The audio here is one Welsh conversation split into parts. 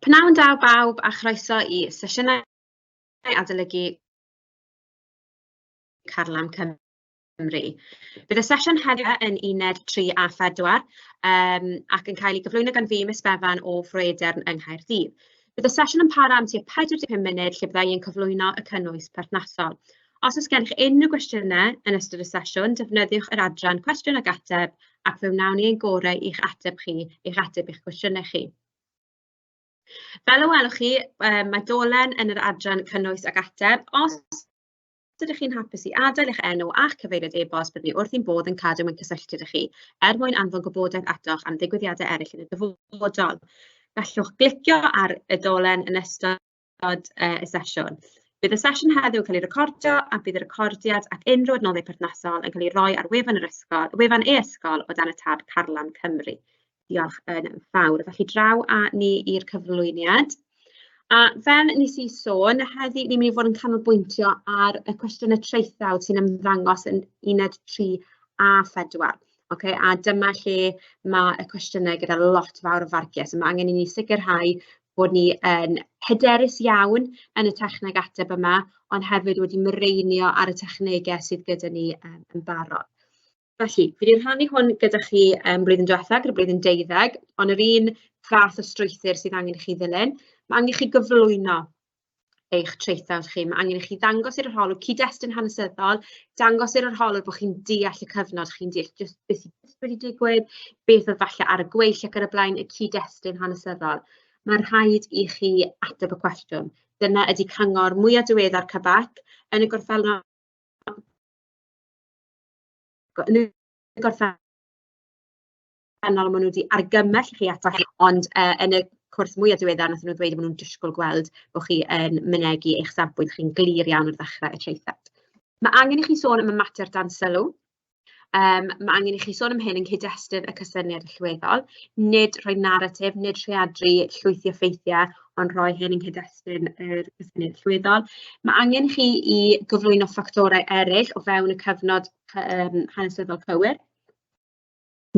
Pnawn da bawb a chroeso i sesiynau adolygu Carlam Cymru. Bydd y sesiwn heddiw yn uned 3 a 4 ac yn cael ei gyflwyno gan fi, Miss Safon o Frwydr yng Nghaerdydd. Bydd y sesiwn yn para am tua 45 munud lle byddai yn cyflwyno y cynnwys perthnasol. Os oes gennych unrhyw gwestiynau yn ystod y sesiwn, defnyddiwch yr adran cwestiwn ag ateb ac fe wnawn ni ein gorau i'ch ateb i'ch cwestiynau chi. Fel y welwch chi, mae dolen yn yr adran cynnwys ag ateb. Os ydych chi'n hapus i adael eich enw a'ch cyfeiriad e-bost, byddwn ni wrth ein bodd yn cadw mewn cysylltu â chi mwyn anfon gwybodaeth atoch am ddigwyddiadau eraill yn y dyfodol. Gallwch glicio ar y dolen yn ystod y sesiwn. Bydd y sesiwn heddiw yn cael ei recordio a bydd y recordiad ac unrhyw adnoddau perthnasol yn cael ei roi ar wefan e-sgol o dan y tab Carlam Cymru. Diolch yn fawr. Felly draw a ni i'r cyflwyniad. A fel nes i sôn, heddi ni'n mynd i fod yn canolbwyntio ar y cwestiynau traethawd sy'n ymddangos yn uned 3 a 4. Okay? A dyma lle mae y cwestiynau gyda lot fawr o farges. Mae angen i ni sicrhau bod ni yn hyderus iawn yn y techneg ateb yma, ond hefyd wedi mireinio ar y technegau sydd gyda ni yn barod. Felly, fi wedi rhannu hwn gyda chi blwyddyn diwethaf, gyda blwyddyn 12, ond yr un fath o strwythur sydd angen i chi ddilyn. Mae angen i chi gyflwyno eich traethawd chi. Mae angen i chi ddangos i'r arholwr cyd-destun hanesyddol, dangos i'r arholwr bod chi'n deall y cyfnod, chi'n deall beth sydd wedi digwydd, beth oedd falle ar y gweill ac ar y blaen y cyd-destun hanesyddol. Mae'n rhaid i chi ateb y cwestiwn. Dyna ydy cyngor mwyaf diweddar cybac yn y gorffennol maen nhw wedi argymell chi ato, ond yn y cwrs mwyaf diweddar nath nhw ddweud maen nhw'n disgwyl gweld bod chi yn mynegu eich safbwynt chi'n glir iawn wrth ddechrau y traethawd. Mae angen i chi sôn am y mater dan sylw. Mae angen i chi sôn am hyn yn cyd-destun y cysyniad allweddol, nid rhoi naratif, nid rheadru llwythi effeithiau, ond rhoi hyn yn cyd-destun yr cysyniad allweddol. Mae angen i chi i gyflwyno ffactorau eraill o fewn y cyfnod hanesyddol cywir.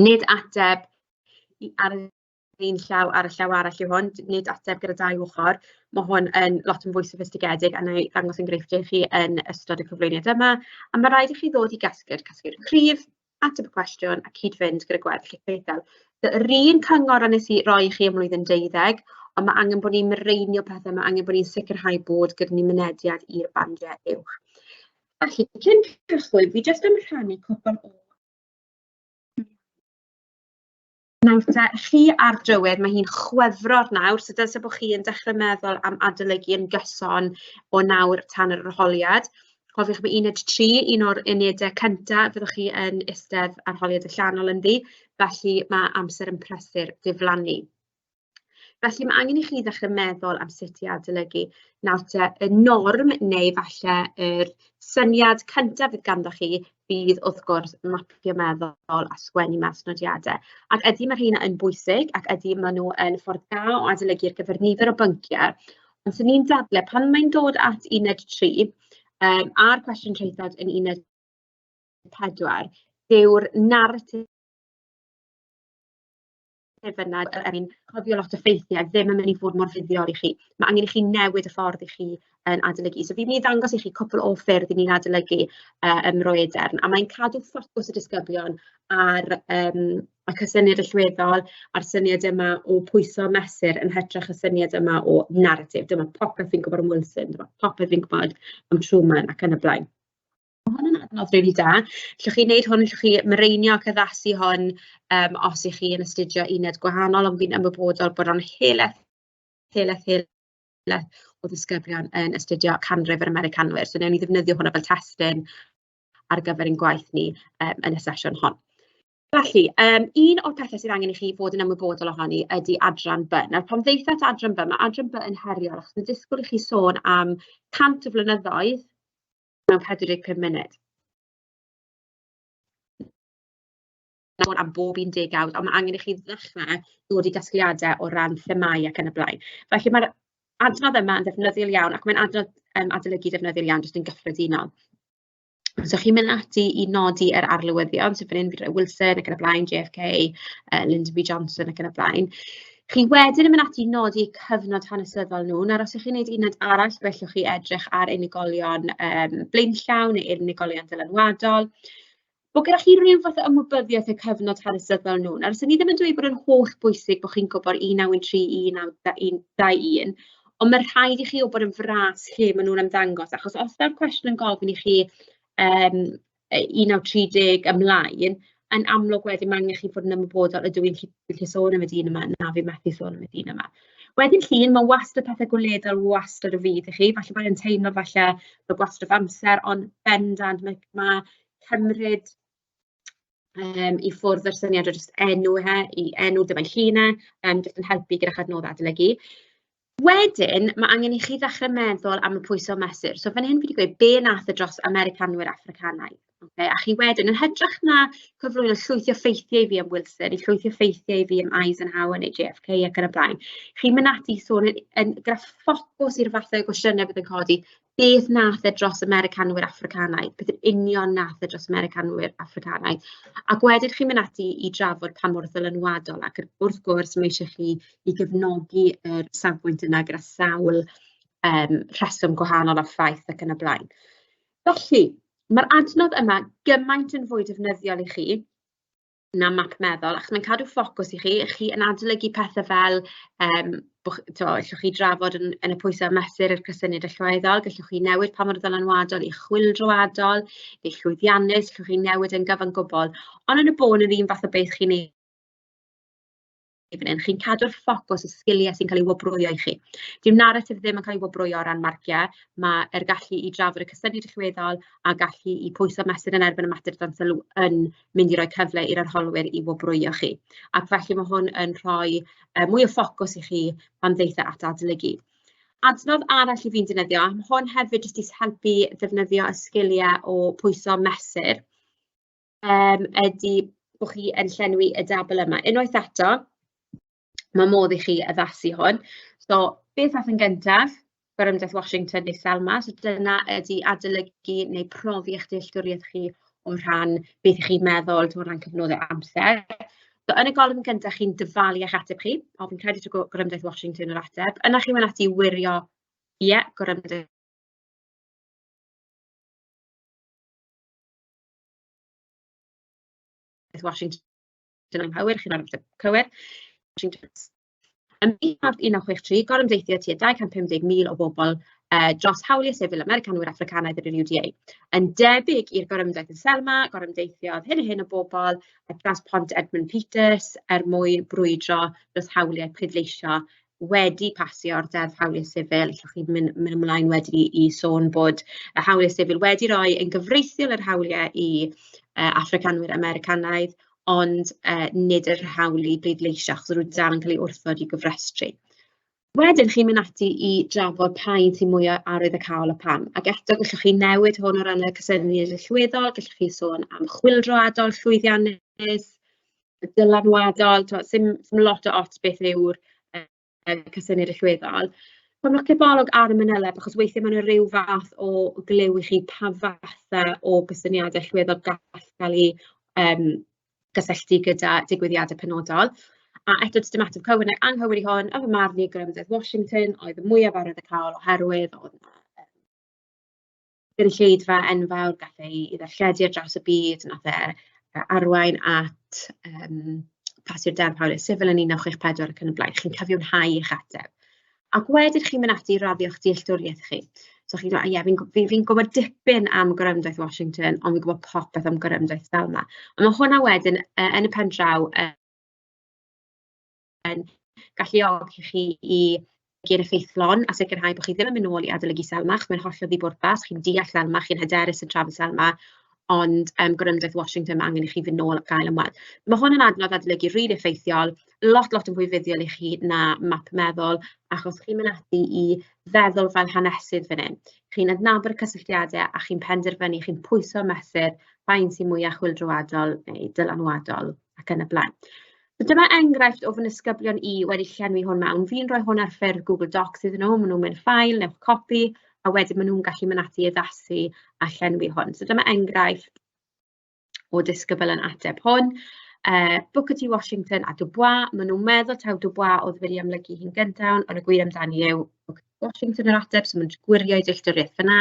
Nid ateb ar un llaw ar y llaw arall yw hwn, nid ateb gyda 2 ochr. Mae hwn yn lot yn fwy soffistigedig a wna i ddangos enghreifftiau i chi yn ystod y cyflwyniad yma. A mae rhaid i chi ddod i casglu'r cryf, ateb y cwestiwn a cyd-fynd gyda gweddill effeithiol. Yr un cyngor a nes i roi i chi ym mlwyddyn 12, ond mae angen bod ni'n mireinio pethau, mae angen bod ni'n sicrhau bod gyda ni mynediad i'r bandiau uwch. Felly, cyn cychwyn, fi jyst yn rhannu cwpl o nawr chi ar drywydd, mae hi'n chwefro'r nawr, so dylse bod chi yn dechrau meddwl am adolygu yn gyson o nawr tan yr arholiad. Cofiwch mae uned 3, un o'r unedau cyntaf, fyddwch chi yn eistedd arholiad allanol ynddi, felly mae amser yn prysur diflannu. Felly mae angen i chi ddechrau meddwl am sut i adolygu. Nawr y norm neu falle yr syniad cyntaf fydd ganddo chi bydd wrth gwrs mapio meddwl a sgwennu masnodiadau. Ac ydy mae rheina yn bwysig ac ydy maen nhw yn ffordd da o adolygu ar gyfer nifer o bynciau. Ond sy'n ni'n dadlau pan mae'n dod at uned 3 a'r cwestiwn traethawd yn uned 4, dyw'r naratif yna, cofio lot o ffeithiau, ddim yn mynd i fod mor fuddiol i chi. Mae angen i chi newid y ffordd i chi yn adolygu. So fi'n mynd i ddangos i chi cwpl o ffyrdd i ni'n adolygu ym Mroedern. A mae'n cadw ffocws y disgyblion ar y cysyniad allweddol, a'r syniad yma o pwyso mesur yn hytrach y syniad yma o naratif. Dyma popeth fi'n gwybod am Wilson, dyma popeth fi'n gwybod am Truman ac yn y blaen. Mae hwn yn adnodd rili da. Llwch chi wneud hwn, llwch chi mireinio ac addasu hwn os ych chi yn astudio uned gwahanol, ond fi'n ymwybodol bod o'n heleth o ddisgyblion yn astudio canrif yr Americanwyr. So newn ni ddefnyddio hwnna fel testyn ar gyfer ein gwaith ni yn y sesiwn hon. Felly, un o'r pethau sydd angen i chi fod yn ymwybodol ohoni ydy adran B. Nawr, pan ddeithat adran B, mae adran B yn heriol, achos mae'n disgwyl i chi sôn am 100 o flynyddoedd mewn 45 munud. Sôn am bob 10 awd, ond mae angen i chi ddechrau dod i gasgliadau o ran themau ac yn y blaen. Felly mae'r adnodd yma yn ddefnyddiol iawn ac mae'n adnodd adolygu defnyddiol iawn jyst yn gyffredinol. So chi'n mynd ati i nodi yr arlywyddion, so fan hyn fi roi Wilson ac yn y blaen, JFK, Lyndon B Johnson ac yn y blaen. Chi wedyn yn mynd ati nodi cyfnod hanesyddol nhw, nawr os ych chi'n gwneud uned arall, gallwch chi edrych ar unigolion blaenllaw neu unigolion dylanwadol. Bod gyda chi rhyw fath o ymwybyddiaeth y cyfnod hanesyddol nhw. Nawr, os ni ddim yn dweud bod yn holl bwysig bod chi'n gwybod 1913, 1921, ond mae rhaid i chi wybod yn fras lle maen nhw'n ymddangos, achos os yna'r cwestiwn yn gofyn i chi 1930 ymlaen, yn amlwg wedyn mae angen chi fod yn ymwybodol ydw i'n gallu sôn am y dyn yma, na fi methu sôn am y dyn yma. Wedyn llun, mae wastad pethau gweledol wastad o fydd i chi, falle bod yn teimlo falle bod gwastraff amser, ond bendant mae cymryd i ffwrdd o'r syniad o jyst enw i enw dyma'i llunau, jyst yn helpu gyda'r adnoddau adolygu. Wedyn, mae angen i chi ddechrau meddwl am y pwyso mesur. So fan hyn fi wedi gweud be nath y dros Americanwyr Africanaidd. Okay? A chi wedyn yn hytrach na cyflwyno llwyth o ffeithiau fi am Wilson, llwyth o ffeithiau fi am Eisenhower neu JFK ac yn y blaen. Chi'n mynd ati sôn gyda ffocws i'r fathau o gwestiynau bydd yn codi, beth nath e dros Americanwyr Africanaidd, beth yn union nath e dros Americanwyr Africanaidd. Ac wedyn chi'n mynd ati i drafod pa mor ddylanwadol, ac wrth gwrs mae eisiau chi i gyfnogi yr safbwynt yna gyda sawl rheswm gwahanol o ffaith ac yn y blaen. Felly, mae'r adnodd yma gymaint yn fwy defnyddiol i chi na map meddwl, achos mae'n cadw ffocws i chi yn adolygu pethau fel, gallwch chi drafod yn y pwysau mesur i'r cysyniad allweddol, gallwch chi newid pa mor ddylanwadol i chwyldroadol, i llwyddiannus, gallwch chi newid yn gyfan gwbl, ond yn y bôn yr un fath o beth chi'n ei chi'n cadw'r ffocws y sgiliau sy'n cael ei wobrwyo i chi. Dyw narratif ddim yn cael ei wobrwyo o ran marciau, mae'r gallu i drafod y cysyniad allweddol a gallu i pwyso mesur yn erbyn y mater dan sylw yn mynd i roi cyfle i'r arholwyr i wobrwyo chi. Ac felly mae hwn yn rhoi mwy o ffocws i chi pan ddeitha at adolygu. Adnodd arall i fi'n defnyddio, mae hwn hefyd jyst i helpu defnyddio y sgiliau o pwyso mesur, ydy bod chi yn llenwi y dabl yma. Unwaith eto, mae modd i chi addasu hwn. So, beth fath yn gyntaf, Gwerymdaeth Washington neu Selma, so dyna ydy adolygu neu profi eich dealltwriaeth chi o ran beth i chi'n meddwl o ran cyfnodau amser. So, yn y golwg yn gyntaf, chi'n dyfalu eich ateb chi, o fi'n credu trwy Gwerymdaeth Washington yr ateb. Yna chi'n mynd ati wirio, Gwerymdaeth Washington yn hywir, chi'n rhaid cywir. Ym 1963, gorymdeithio tua 250,000 o bobl dros hawliau sifil Americanwyr Africanaidd yr UDA. Yn debyg i'r gorymdaith yn Selma, gorymdeithiodd hyn o bobl dros Pont Edmund Peters mwyn brwydro dros hawliau pleidleisio wedi pasio'r deddf hawliau sifil. Allwch chi mynd ymlaen wedi i sôn bod y hawliau sifil wedi rhoi yn gyfreithiol yr hawliau i Africanwyr Americanaidd, ond nid yr hawl i bleidleisio, achos rwy'n dal yn cael ei wrthod i gyfrestru. Wedyn chi'n mynd ati i drafod pa un sy'n mwy o arwydd y cael o pam. Ac eto gallwch chi newid hwn o ran y cysyniad allweddol, gallwch chi sôn am chwyldroadol, llwyddiannus, dylanwadol, sy'n lot o ots beth yw'r cysyniad allweddol. Pan cebolog ar y manyleb, achos weithiau mae'n rhyw fath o glyw i chi pa fathau o gysyniadau allweddol gall cael ei gysylltu gyda digwyddiadau penodol. A eto dim ateb cywir neu anghywir i hwn, yn fy marn i Gwerymdaeth Washington oedd y mwyaf arwydd y cael oherwydd oedd gynulleidfa enfawr gath ei ddarlledu ar draws y byd, nath arwain at pasio'r deddf hawliau sifil yn 1964 ac yn y blaen. Chi'n cyfiawnhau eich ateb. Ac wedyn chi'n mynd ati i raddio'ch dealltwriaeth chi. So chi'n dweud, fi'n gwybod dipyn am Gwerymdaeth Washington, ond fi'n gwybod popeth am Gwerymdaeth Selma. Ond mae hwnna wedyn yn y pen draw yn galluogi chi i gyn effeithlon a sicrhau bod chi ddim yn mynd nôl i adolygu Selma, mae'n hollol ddibwrpas, chi'n deall Selma, chi'n hyderus yn trafod Selma, ond Gwerymdaeth Washington mae angen i chi fynd nôl ac gael ymweld. Mae hwn yn adnodd adolygu rili effeithiol, lot yn fwy fuddiol i chi na map meddwl, achos chi'n mynd ati i feddwl fel hanesydd fan hyn. Chi'n adnabod y cysylltiadau a chi'n penderfynu, chi'n pwyso mesur pa un sy'n mwyaf chwyldroadol neu dylanwadol ac yn y blaen. So dyma enghraifft o fy nisgyblion i wedi llenwi hwn mewn. Fi'n rhoi hwn ar ffurf Google Docs iddyn nhw, maen nhw'n mynd ffail, newch copi, a wedyn maen nhw'n gallu mynd ati i addasu a llenwi hwn. So dyma enghraifft o disgybl yn ateb hwn. Booker T Washington a Dubois. Maen nhw'n meddwl taw Dubois oedd wedi ymlygu hi'n gyntaf, ond y gwir amdani yw Booker T Washington yr ateb, so maen nhw'n gwirio i dealltwriaeth yna.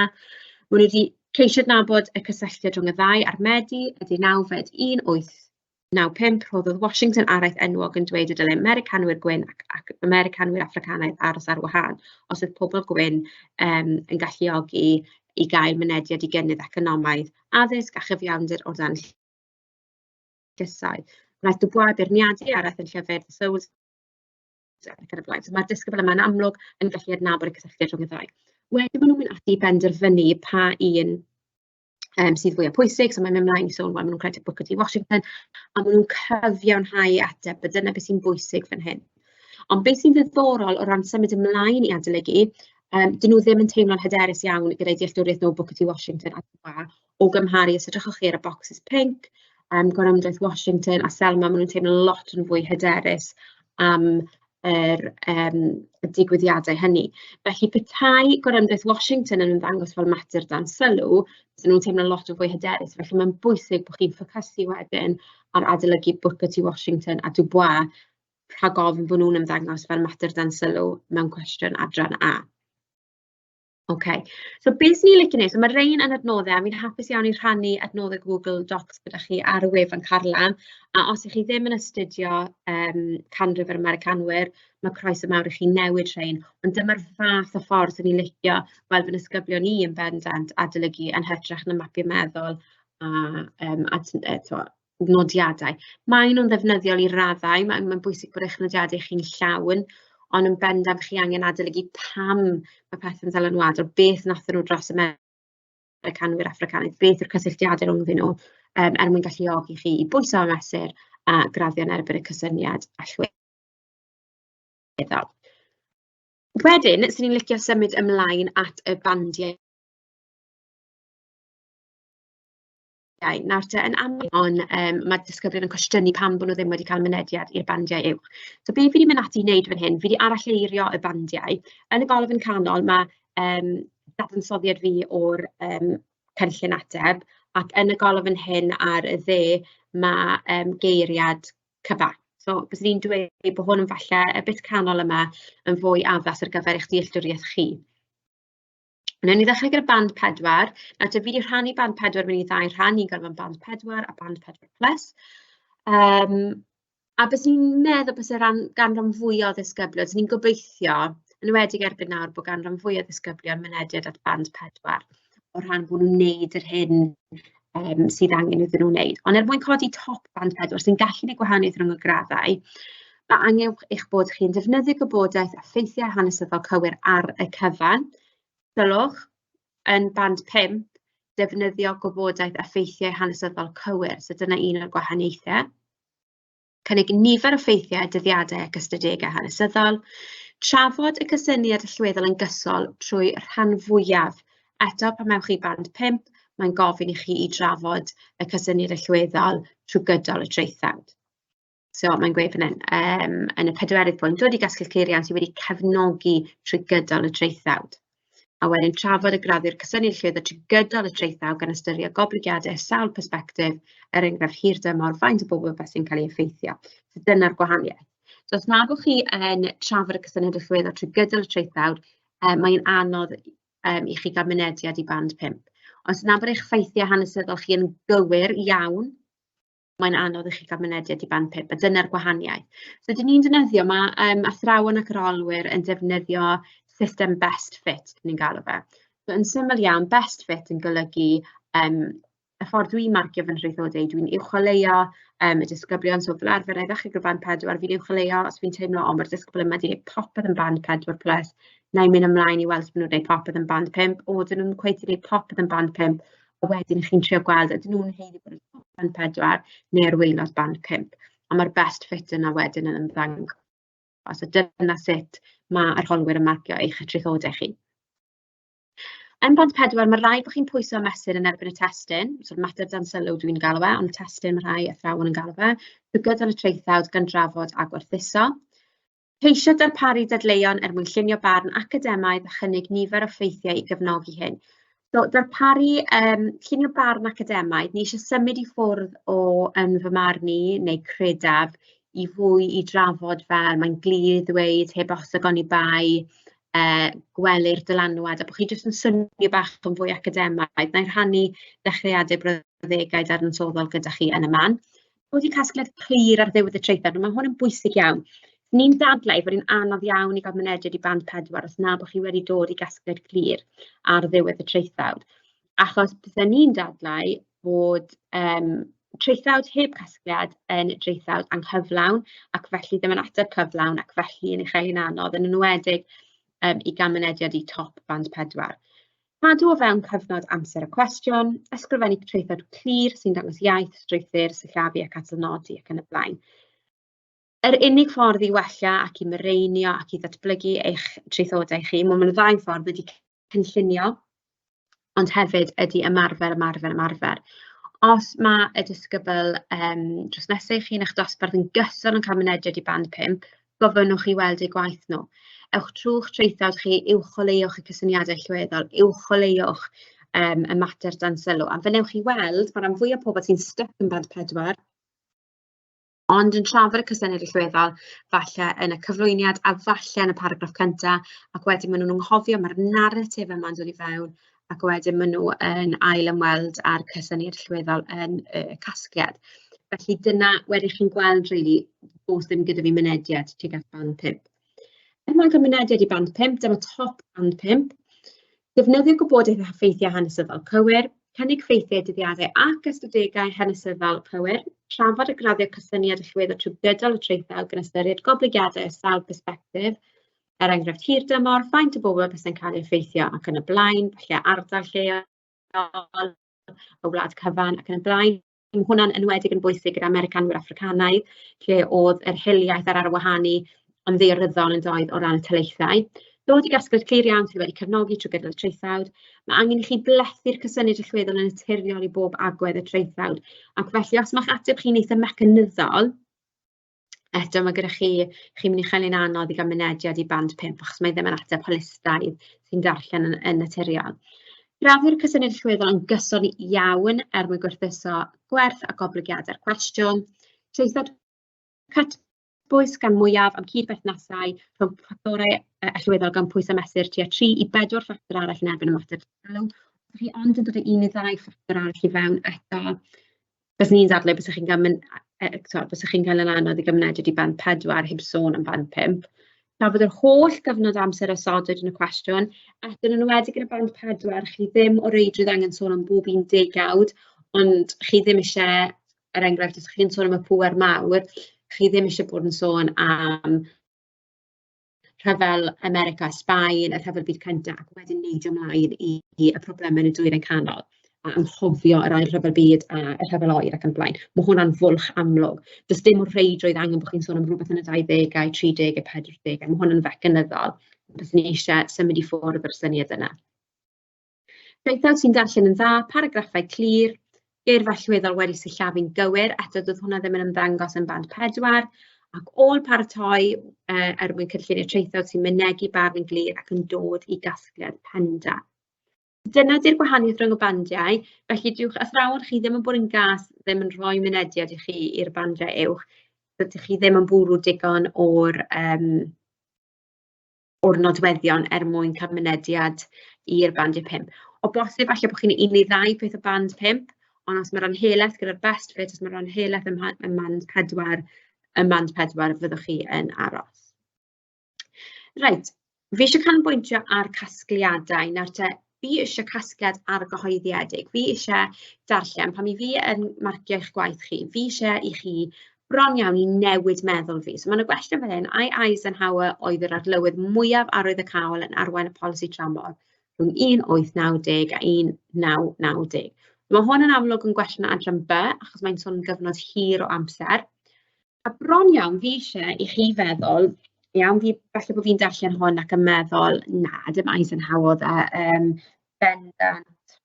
Maen nhw wedi ceisio adnabod y cysylltiad rhwng y ddau ar Medi ydy 9/1895, rhoddodd Washington araith enwog yn dweud y dylai Americanwyr gwyn ac Americanwyr Africanaidd aros ar wahân, os oedd pobl gwyn yn galluogi i gael mynediad i gynnydd economaidd, addysg a chyfiawnder o dan llusau. Wnaeth Dubois beirniadu araith yn llyfr The Souls ac yn y blaen. So mae'r disgybl yma'n amlwg yn gallu adnabod y cysylltiad rhwng y ddau. Wedyn maen nhw'n mynd ati i benderfynu pa un sydd fwyaf pwysig, so mae'n mynd ymlaen i sôn, maen nhw'n credu Booker T Washington, a maen nhw'n cyfiawnhau ateb, a dyna beth sy'n bwysig fan hyn. Ond beth sy'n ddiddorol o ran symud ymlaen i adolygu, dyn nhw ddim yn teimlo'n hyderus iawn gyda'i dealltwriaeth nhw Booker T Washington a Dubois o gymharu os ydych chi ar y bocsys pink, Gwanwyn Washington a Selma, maen nhw'n teimlo lot yn fwy hyderus am y digwyddiadau hynny. Felly petai Gwanwyn Washington yn ymddangos fel mater dan sylw, dyn nhw'n teimlo lot o fwy hyderus. Felly mae'n bwysig bod chi'n ffocysu wedyn ar adolygu Booker T Washington a Dubois rhag ofn bod nhw'n ymddangos fel mater dan sylw mewn cwestiwn adran A. Okay. So beth sy'n ni'n licio wneud? So mae rhain yn adnoddau, a fi'n hapus iawn i rhannu adnoddau Google Docs gyda chi ar y wefan Carlan. A os ych chi ddim yn astudio canrif yr Americanwyr, mae croeso mawr i chi newid rhain. Ond dyma'r fath o ffordd sy'n ni'n licio fel fy ysgyblion ni yn bendant adolygu yn hytrach na mapiau meddwl a nodiadau. Mae nhw'n ddefnyddiol i raddau, mae'n bwysig bod eich nodiadau chi'n llawn, ond yn bendant chi angen adolygu pam mae pethau'n ddylanwadol, beth nathon nhw dros Americanwyr Africanaidd, beth yw'r cysylltiadau rhwngddyn nhw, mwyn galluogi chi i bwyso a mesur a graddio yn erbyn y cysyniad allweddol. Wedyn, sy'n ni'n licio symud ymlaen at y bandiau. Nawr te yn aml, ond mae disgyblion yn cwestiynu pam bod nhw ddim wedi cael mynediad i'r bandiau uwch. So be fi wedi mynd ati i wneud fan hyn, fi wedi aralleirio y bandiau. Yn y golofn canol mae dadansoddiad fi o'r cynllun ateb, ac yn y golofn hyn ar y dde mae geiriad cyfa. So bys ni'n dweud bod hwn yn falle y bit canol yma yn fwy addas ar gyfer eich dealltwriaeth chi. Wnawn ni ddechrau gyda band 4. Nawr, fi wedi rhannu band 4 mewn i ddau rhan, ni'n gorfod band 4 a band 4+. A bys ni'n meddwl bys gan ran fwy o ddisgyblion, ni'n gobeithio, yn enwedig erbyn nawr, bod gan ran fwy o ddisgyblion mynediad at band 4, o rhan bod nhw'n wneud yr hyn sydd angen iddyn nhw wneud. Ond mwyn codi top band 4 sy'n gallu gwneud gwahaniaeth rhwng y graddau, mae angen eich bod chi'n defnyddio gwybodaeth a ffeithiau hanesyddol cywir ar y cyfan. Sylwch, yn band 5, defnyddio gwybodaeth a ffeithiau hanesyddol cywir, so dyna un o'r gwahaniaethau. Cynnig nifer o ffeithiau, dyddiadau ac ystadegau hanesyddol. Trafod y cysyniad allweddol yn gysol trwy rhan fwyaf. Eto, pan mewch chi band 5, mae'n gofyn i chi i drafod y cysyniad allweddol trwy gydol y traethawd. So mae'n gweud fan hyn, yn y 4yd pwynt, dod i gasglu ceiriant sydd wedi cefnogi trwy gydol y traethawd. A wedyn trafod y graddi'r cysyniad allweddol trwy gydol y traethawd gan ystyried goblygiadau sawl persbectif, enghraifft hir dymor, faint o bobl sy'n cael ei effeithio. So dyna'r gwahaniaeth. So os nad ywch chi yn trafod y cysyniad allweddol trwy gydol y traethawd, mae'n anodd i chi gael mynediad i band 5. Os nad yw'ch ffeithiau hanesyddol chi yn gywir iawn, mae'n anodd i chi gael mynediad i band 5, a dyna'r gwahaniaeth. So dyn ni'n defnyddio, mae athrawon ac arolwyr yn defnyddio system best fit, ni'n galw fe. So, yn syml iawn, best fit yn golygu y ffordd dwi'n marcio fy nhrwythodau, dwi'n uwcholeuo y disgyblion, so fel arfer, ddechrau gyda band 4, fi'n uwcholeuo os fi'n teimlo, mae'r disgyblion yma wedi gwneud popeth yn band 4+, na'n mynd ymlaen i weld os maen nhw'n gwneud popeth yn band 5, o dyn nhw'n cweithio gwneud popeth yn band 5, a wedyn chi'n trio gweld, ydyn nhw'n heiddi bod yn band 4 neu'r waelod band 5. A mae'r best fit yna wedyn yn ymddangos. So dyna sut mae arholwyr yn marcio eich traethodau chi. Yn band 4, mae rhaid bod chi'n pwyso a mesur yn erbyn y testun. So mater dan sylw dwi'n galw fe, ond testun mae rhai athrawon yn galw fe. Trwy gydol y traethawd gan drafod a gwerthuso. Ceisio darparu dadleuon mwyn llunio barn academaidd a chynnig nifer o ffeithiau i gefnogi hyn. So, darparu llunio barn academaidd, ni eisiau symud i ffwrdd o yn fy marn i neu credaf i fwy i drafod fel mae'n glir i ddweud heb osog on i bai, gwely'r dylanwad, a bod chi jyst yn swnio bach yn fwy academaidd. Na'i rhannu dechreuadau brawddegau dadansoddol gyda chi yn y man. Bod i casgliad clir ar ddiwedd y traethawd, mae hwn yn bwysig iawn. Ni'n dadlau bod hi'n anodd iawn i gael mynediad i band 4 os na bod chi wedi dod i gasgliad clir ar ddiwedd y traethawd. Achos byddwn ni'n dadlau bod traethawd heb casgliad yn traethawd anghyflawn ac felly ddim yn ateb cyflawn ac felly yn ei chael yn anodd yn enwedig i gael mynediad i top band 4. Cadw o fewn cyfnod amser y cwestiwn, ysgrifennu traethawd clir sy'n dangos iaith, strwythur, sillafu ac atalnodi ac yn y blaen. Yr unig ffordd i wella ac i mireinio ac i ddatblygu eich traethodau chi, mae'n ddau ffordd ydy cynllunio, ond hefyd ydy ymarfer. Os mae y disgybl dros nesaf chi yn eich dosbarth yn gyson yn cael mynediad i band 5, gofynnwch chi weld eu gwaith nhw. Ewch trwy'ch traethawd chi, uwcholeuwch y cysyniadau llweddol, uwcholeuwch y mater dan sylw. A fe newch chi weld, mae rhan fwy o pobl sy'n stuck yn band 4, ond yn trafod y cysyniad llweddol, falle yn y cyflwyniad a falle yn y paragraff cyntaf, ac wedyn maen nhw'n anghofio mae'r narratif yma'n dod i fewn, ac wedyn maen nhw yn ail ymweld â'r cysyniad llweddol yn casgliad. Felly dyna wedi chi'n gweld rili os ddim gyda fi mynediad tuag at band 5. Er mwyn cael mynediad i band 5, dyma top band 5. Defnyddio gwybodaeth a ffeithiau hanesyddol cywir, cynnig ffeithiau dyddiadau ac ystadegau hanesyddol cywir, trafod y graddiau cysyniad llweddol trwy gydol y traethawd gan ystyried goblygiadau o sawl persbectif, enghraifft hir dymor, faint o bobl bysa'n cael ei effeithio ac yn y blaen, falle ardal lleol, o wlad cyfan ac yn y blaen. Mae hwnna'n enwedig yn bwysig gyda Americanwyr Africanaidd, lle oedd yr hiliaeth ar arwahanu yn ddaearyddol yn doedd o ran y taleithau. Dod i gasgliad clir iawn sydd wedi cefnogi trwy gydol y traethawd, mae angen i chi blethu'r cysyniad llweddol yn naturiol i bob agwedd y traethawd. Ac felly, os mae'ch ateb chi'n eitha mecanyddol, eto mae gyda chi'n mynd i chael ein anodd i gael mynediad i band 5, achos mae ddim yn ateb holistaidd sy'n darllen yn naturiol. Graddi'r cysyniad llweddol yn gyson iawn mwyn gwrthuso gwerth a goblygiadau'r cwestiwn. Traethawd cytbwys gan mwyaf am cydberthnasau rhwng ffactorau allweddol gan pwys a mesur tua 3 i 4 ffactor arall yn erbyn y mater sylw. Chi ond yn dod o 1 i 2 ffactor arall i fewn eto. Bys ni'n dadlau bys chi'n cael yn anodd i gymnediad i band 4 heb sôn am band 5. Trafod yr holl gyfnod amser ysodwyd yn y cwestiwn, ac yn enwedig yn y band 4, chi ddim o reidrwydd angen sôn am bob un degawd, ond chi ddim eisiau, er enghraifft, os chi'n sôn am y pŵer mawr, chi ddim eisiau bod yn sôn am rhyfel America, Sbaen, y rhyfel byd cyntaf, ac wedyn neidio ymlaen i y problemau yn y dwyrain canol, a anghofio yr ail rhyfel byd a y rhyfel oer ac yn blaen. Mae hwnna'n fwlch amlwg. Does dim o reidrwydd angen bod chi'n sôn am rhywbeth yn y 20au, 30au, 40au. Mae hwnna'n fecanyddol. Bys ni eisiau symud i ffwrdd o'r syniad yna. Traethawd sy'n darllen yn dda, paragraffau clir, geirfa llweddol wedi sillafu'n gywir, eto doedd hwnna ddim yn ymddangos yn band 4, ac ôl paratoi mwyn cynllunio traethawd sy'n mynegu barn yn glir ac yn dod i gasgliad pendant. Dyna di'r gwahaniaeth rhwng y bandiau, felly diwch athrawon chi ddim yn bod yn gas, ddim yn rhoi mynediad i chi i'r bandiau uwch, dydych chi ddim yn bwrw digon o'r nodweddion mwyn cael mynediad i'r bandiau 5. O bosib falle bod chi'n 1 i 2 peth o band 5, ond os mae'r anhelaeth gyda'r best fit, os mae'r anhelaeth yn band 4, fyddwch chi yn aros. Reit, fi eisiau canolbwyntio ar casgliadau. Nawr te, fi eisiau casgliad argyhoeddiedig. Fi eisiau darllen, pan mi fi yn marcio eich gwaith chi, fi eisiau i chi bron iawn i newid meddwl fi. So mae'n y gwestiwn fel hyn, ai Eisenhower oedd yr arlywydd mwyaf arwydd y cael yn arwain y polisi tramor rhwng 1890 a 1990. Mae hwn yn amlwg yn gwestiwn adran B, achos mae'n sôn yn gyfnod hir o amser. A bron iawn, fi eisiau i chi feddwl, iawn, falle bod fi'n darllen hwn ac yn meddwl, na, dim Eisenhower bendant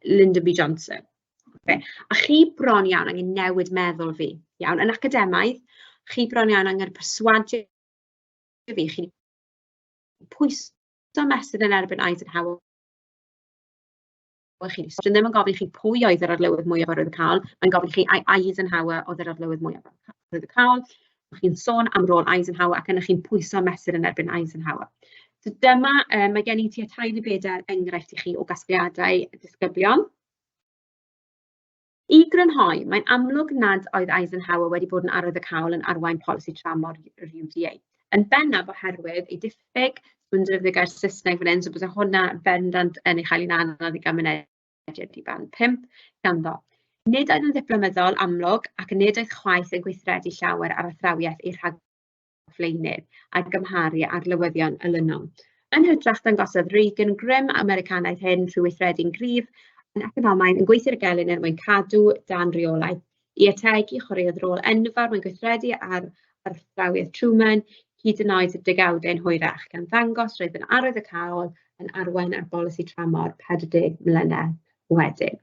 Lyndon B. Johnson. Okay. A chi bron iawn angen newid meddwl fi. Iawn, yn academaidd, chi bron iawn angen perswadio fi, chi'n pwyso mesur yn erbyn Eisenhower chi. So, ddim yn gofyn chi pwy oedd yr arlywydd mwyaf ar oedd y cael, mae'n gofyn chi Eisenhower oedd yr arlywydd mwyaf ar oedd y cael. Chi'n sôn am rôl Eisenhower ac yna chi'n pwyso mesur yn erbyn Eisenhower. So, dyma, mae gen I tua 2 enghraifft i chi o gasgliadau disgyblion. I grynhoi, mae'n amlwg nad oedd Eisenhower wedi bod yn arwydd y cael yn arwain polisi tramor yr UDA. Yn bennaf oherwydd ei diffyg, dwi'n defnyddio gair Saesneg fan hyn, so bydd hwnna bendant yn ei chael ei anodd i gymunediad i ban 5 ganddo. Nid oedd yn ddiplomaddol amlwg ac nid oedd chwaith yn gweithredu llawer ar athrawiaeth i'r rhagflaenydd a gymharu ar lywyddion ylynol. Yn hytrach dangosodd Reagan grym Americanaidd hyn trwy weithredu'n gryf yn economaidd yn gweithio'r gelyn er mwyn cadw dan reolaeth. I ategu chwaraeodd rôl enfawr mwyn gweithredu ar athrawiaeth Truman, hyd yn oed y degawdau'n hwyrach, gan ddangos roedd yn arwydd y cael yn arwain ar bolisi tramor 40 mlynedd wedyn.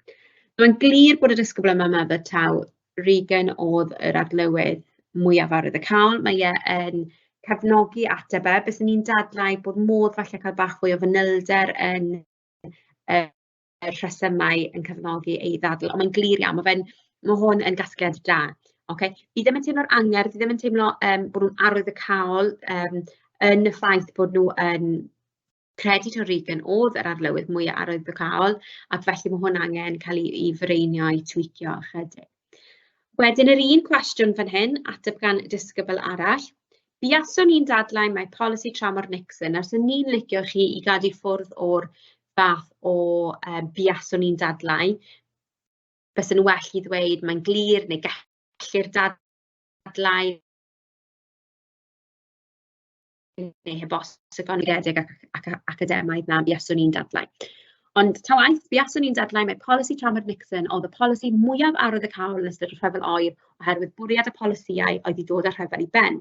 Mae'n glir bod y disgybl yma meddwl taw Reagan oedd yr arlywydd mwyaf arwydd y cael. Mae yn cefnogi ateb bys ni'n dadlau bod modd falle cael bach fwy o fanylder yn y rhesymau yn cefnogi ei ddadl, ond mae'n glir iawn, mae hwn yn gasgliad da. Okay? Fi ddim yn teimlo'r angerdd, fi ddim yn teimlo bod nhw'n arwydd y cael yn y ffaith bod nhw yn credu taw Reagan oedd yr arlywydd mwyaf arwydd y cael, ac felly mae hwn angen cael ei freinio i tweacio ychydig. Wedyn yr un cwestiwn fan hyn, ateb gan disgybl arall. Buaswn ni'n dadlau mai polisi tramor Nixon, ers ni'n licio chi i gadw ffwrdd o'r fath o buaswn ni'n dadlau, bys yn well i ddweud mae'n glir neu gellir dadlau neu heb os y gongredig ac academaidd na buaswn ni'n dadlau. Ond ta waith, buaswn ni'n dadlau mai polisi tramor Nixon oedd y polisi mwyaf arwydd y cael yn ystod y rhyfel oer oherwydd bwriad y polisïau oedd i ddod â'r rhyfel i ben.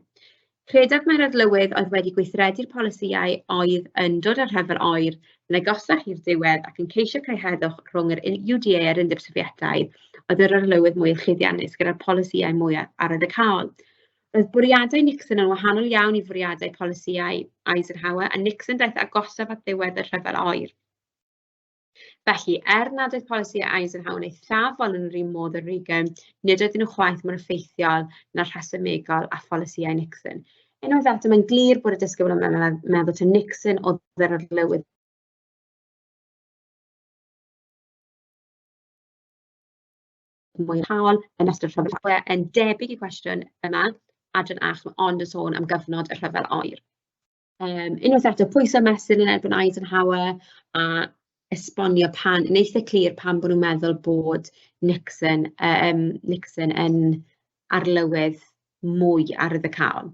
Credaf mae'r arlywydd oedd wedi gweithredu'r polisïau oedd yn dod â'r rhyfel oer yn agosach i'r diwedd ac yn ceisio creu heddwch rhwng yr UDA a'r Undeb Sofietaidd oedd yr arlywydd mwy llwyddiannus gyda'r polisïau mwyaf arwydd y cael. Roedd bwriadau Nixon yn wahanol iawn i fwriadau polisïau Eisenhower a Nixon daeth agosaf at ddiwedd y rhyfel oer. Felly, nad oedd polisi Eisenhower neu llafol yn yr un modd o Reagan, nid oedden nhw chwaith mor effeithiol na'r rhesymegol a polisïau Nixon. Unwaith eto, mae'n glir bod y disgybl yn meddwl taw Nixon oedd yr arlywydd mwy hawl yn ystod rhyfel yn debyg i cwestiwn yma, adran ach, ond yn sôn am gyfnod y rhyfel oer. Unwaith eto, pwyso mesur yn erbyn Eisenhower a esbonio pan, yn eitha clir pan bod nhw'n meddwl bod Nixon yn arlywydd mwy arwydd y cael.